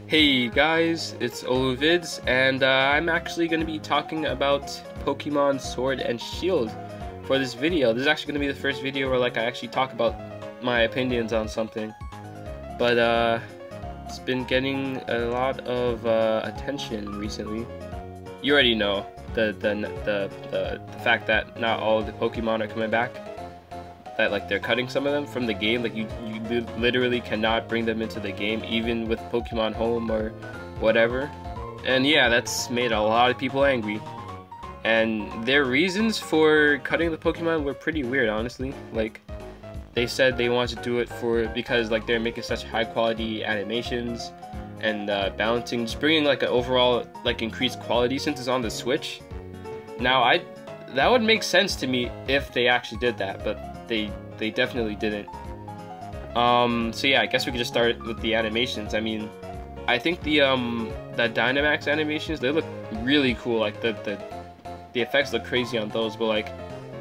Hey guys, it's Oluvids, and I'm actually going to be talking about Pokemon Sword and Shield for this video. This is actually going to be the first video where I actually talk about my opinions on something. But it's been getting a lot of attention recently. You already know the fact that not all of the Pokemon are coming back. That they're cutting some of them from the game. You literally cannot bring them into the game, even with Pokemon Home or whatever. And yeah, that's made a lot of people angry. And their reasons for cutting the Pokemon were pretty weird, honestly. They said they wanted to do it because they're making such high quality animations and balancing, just bringing an overall increased quality since it's on the Switch. Now that would make sense to me if they actually did that, but they definitely didn't. So yeah, I guess we could just start with the animations. I mean, I think the Dynamax animations, they look really cool. The effects look crazy on those, but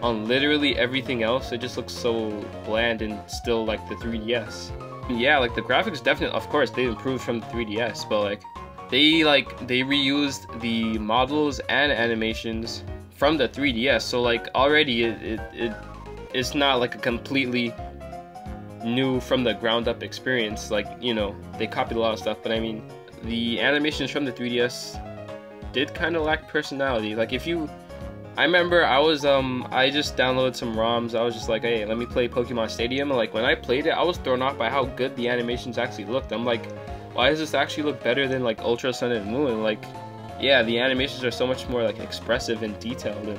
on literally everything else, it just looks so bland and still the 3DS. Yeah, the graphics definitely, of course, they improved from the 3DS, but they reused the models and animations from the 3DS, so already it's not a completely new from the ground up experience. They copied a lot of stuff, but I mean, the animations from the 3DS did kind of lack personality. I remember I just downloaded some ROMs. I was just hey, let me play Pokemon Stadium, and when I played it, I was thrown off by how good the animations actually looked. I'm why does this actually look better than Ultra Sun and Moon? Yeah, the animations are so much more expressive and detailed, and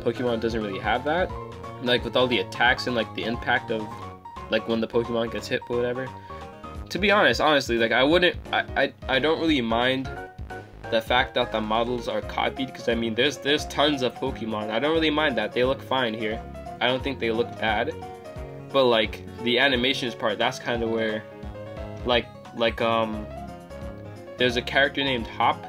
Pokemon doesn't really have that. With all the attacks and the impact of when the Pokemon gets hit or whatever. To be honest, honestly, I don't really mind the fact that the models are copied, because I mean there's tons of Pokemon. I don't really mind that. They look fine here. I don't think they look bad. But the animations part, that's kind of where there's a character named Hop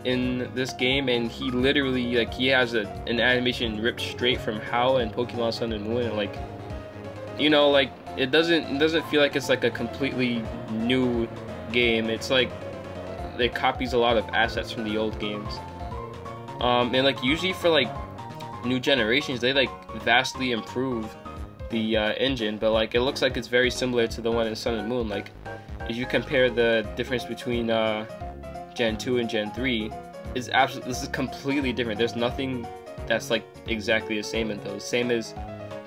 in this game, and he literally he has an animation ripped straight from HOW and Pokemon Sun and Moon, and it doesn't feel like it's a completely new game. It's it copies a lot of assets from the old games. And usually for new generations, they vastly improve the engine, but it looks it's very similar to the one in Sun and Moon. If you compare the difference between Gen 2 and Gen 3, this is completely different. There's nothing that's exactly the same in those. Same as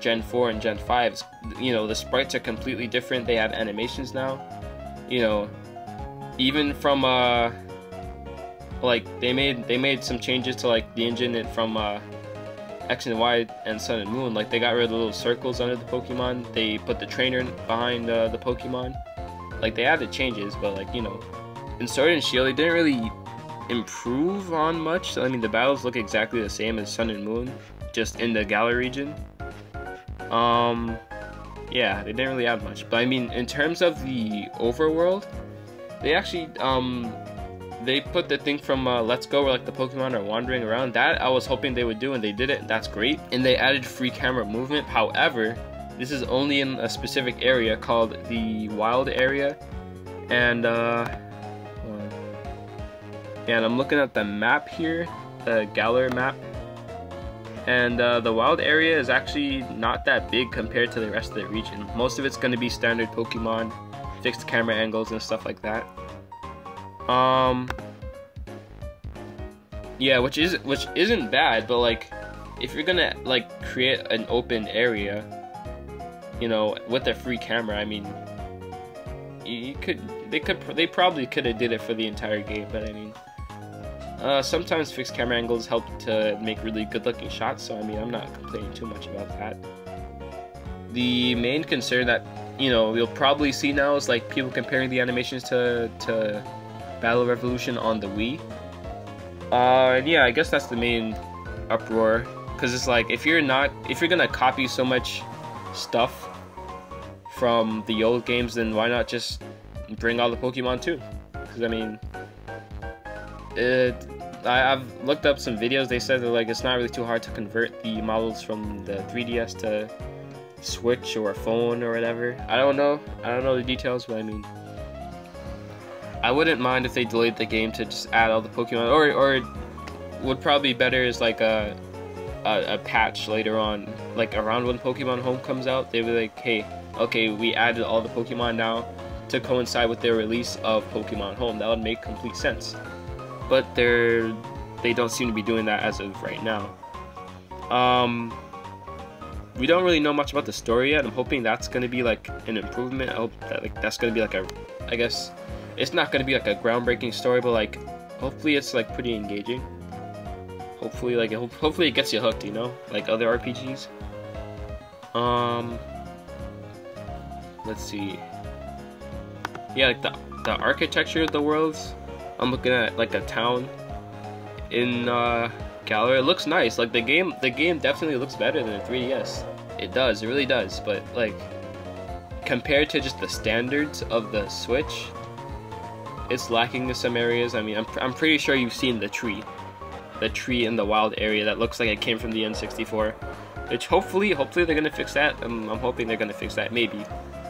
Gen 4 and Gen 5. The sprites are completely different. They have animations now. Even from they made some changes to the engine from X and Y and Sun and Moon. They got rid of the little circles under the Pokemon. They put the trainer behind the Pokemon. They added changes, but in Sword and Shield, they didn't really improve on much. I mean, the battles look exactly the same as Sun and Moon, just in the Galar region. Yeah, they didn't really add much. But I mean, in terms of the overworld, they actually they put the thing from Let's Go where the Pokemon are wandering around. That I was hoping they would do, and they did it. That's great. And they added free camera movement. However, this is only in a specific area called the Wild area. And and I'm looking at the map here, the Galar map, and the Wild area is actually not that big compared to the rest of the region. Most of it's going to be standard Pokemon, fixed camera angles and stuff like that. Yeah, which isn't bad, but if you're gonna create an open area, with a free camera, I mean, they probably could have did it for the entire game, but I mean, sometimes fixed camera angles help to make really good looking shots, so I mean, I'm not complaining too much about that. The main concern that you'll probably see now is people comparing the animations to Battle Revolution on the Wii. Yeah, I guess that's the main uproar, because it's if you're gonna copy so much stuff from the old games, then why not just bring all the Pokemon too? Because I mean, I've looked up some videos. They said that it's not really too hard to convert the models from the 3DS to Switch or a phone or whatever. I don't know the details, but I mean, I wouldn't mind if they delayed the game to just add all the Pokemon, or would probably be better is like a patch later on, like around when Pokemon Home comes out. They'd be like, hey, okay, we added all the Pokemon now to coincide with their release of Pokemon Home. That would make complete sense. But they don't seem to be doing that as of right now. We don't really know much about the story yet. I'm hoping that's gonna be like an improvement. I hope that like that's gonna be like I guess it's not gonna be like a groundbreaking story, but like hopefully it's like pretty engaging. Hopefully hopefully it gets you hooked, you know, like other RPGs. Let's see. Yeah, like the architecture of the worlds. I'm looking at like a town in Galar. It looks nice. Like the game definitely looks better than the 3DS. It does, it really does. But like compared to just the standards of the Switch, it's lacking in some areas. I mean, I'm pretty sure you've seen the tree in the wild area that looks like it came from the N64. Which hopefully they're gonna fix that. I'm hoping they're gonna fix that. Maybe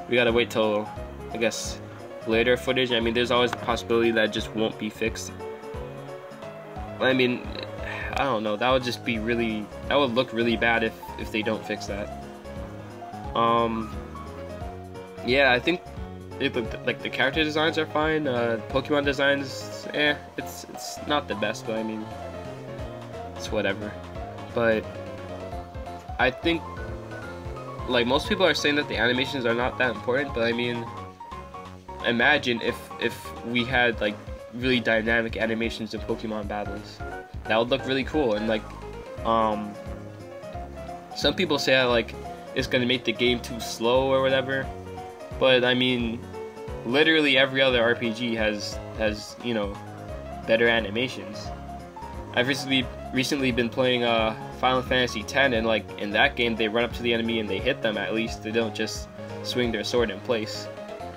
we gotta wait till I guess later footage. I mean, there's always the possibility that it just won't be fixed. I mean, I don't know. That would just be really. That would look really bad if they don't fix that. Yeah, I think like the character designs are fine. Pokemon designs, it's not the best, but I mean, it's whatever. But I think like most people are saying that the animations are not that important, but I mean, imagine if we had like really dynamic animations in Pokemon battles. That would look really cool. And like some people say that like it's gonna make the game too slow or whatever, but I mean literally every other RPG has you know, better animations. I've recently been playing Final Fantasy X, and like in that game they run up to the enemy and they hit them. At least they don't just swing their sword in place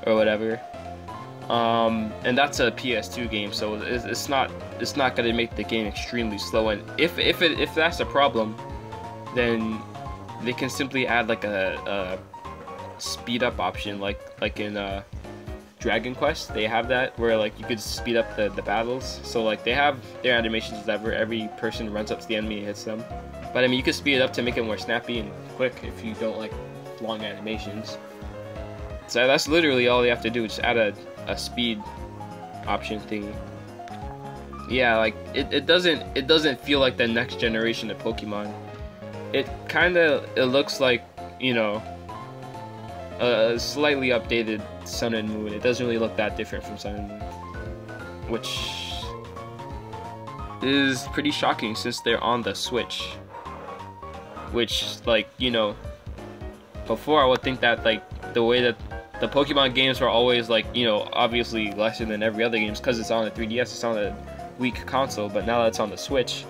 or whatever. And that's a PS2 game, so it's not going to make the game extremely slow. And if that's a problem, then they can simply add like a speed up option, like in Dragon Quest. They have that where like you could speed up the battles. So like they have their animations that where every person runs up to the enemy and hits them. But I mean, you could speed it up to make it more snappy and quick if you don't like long animations. So that's literally all you have to do, just add a speed option thingy. Yeah, like it doesn't feel like the next generation of Pokemon. It looks like, you know, a slightly updated Sun and Moon. It doesn't really look that different from Sun and Moon, which is pretty shocking since they're on the Switch. Which, like, you know, before I would think that like the way that the Pokemon games were always like, you know, obviously lesser than every other games because it's on the 3DS, it's on a weak console. But now that it's on the Switch,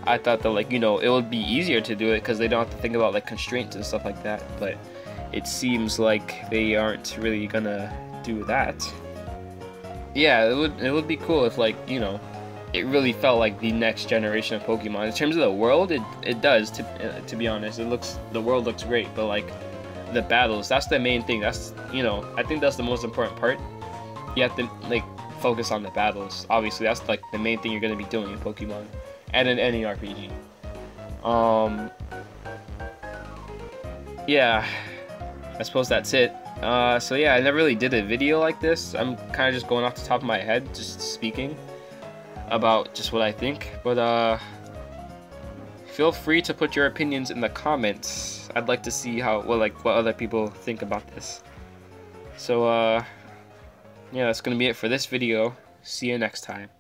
I thought that like, you know, it would be easier to do it because they don't have to think about like constraints and stuff like that. But it seems like they aren't really gonna do that. Yeah, it would be cool if like, you know, it really felt like the next generation of Pokemon. In terms of the world, it does, to be honest. The world looks great, but like the battles, that's the main thing. That's, you know, I think that's the most important part. You have to like focus on the battles. Obviously, that's like the main thing you're gonna be doing in Pokemon and in any RPG. Yeah, I suppose that's it. So yeah, I never really did a video like this. I'm kind of just going off the top of my head, just speaking about just what I think. But feel free to put your opinions in the comments. I'd like to see what other people think about this. So yeah, that's gonna be it for this video. See you next time.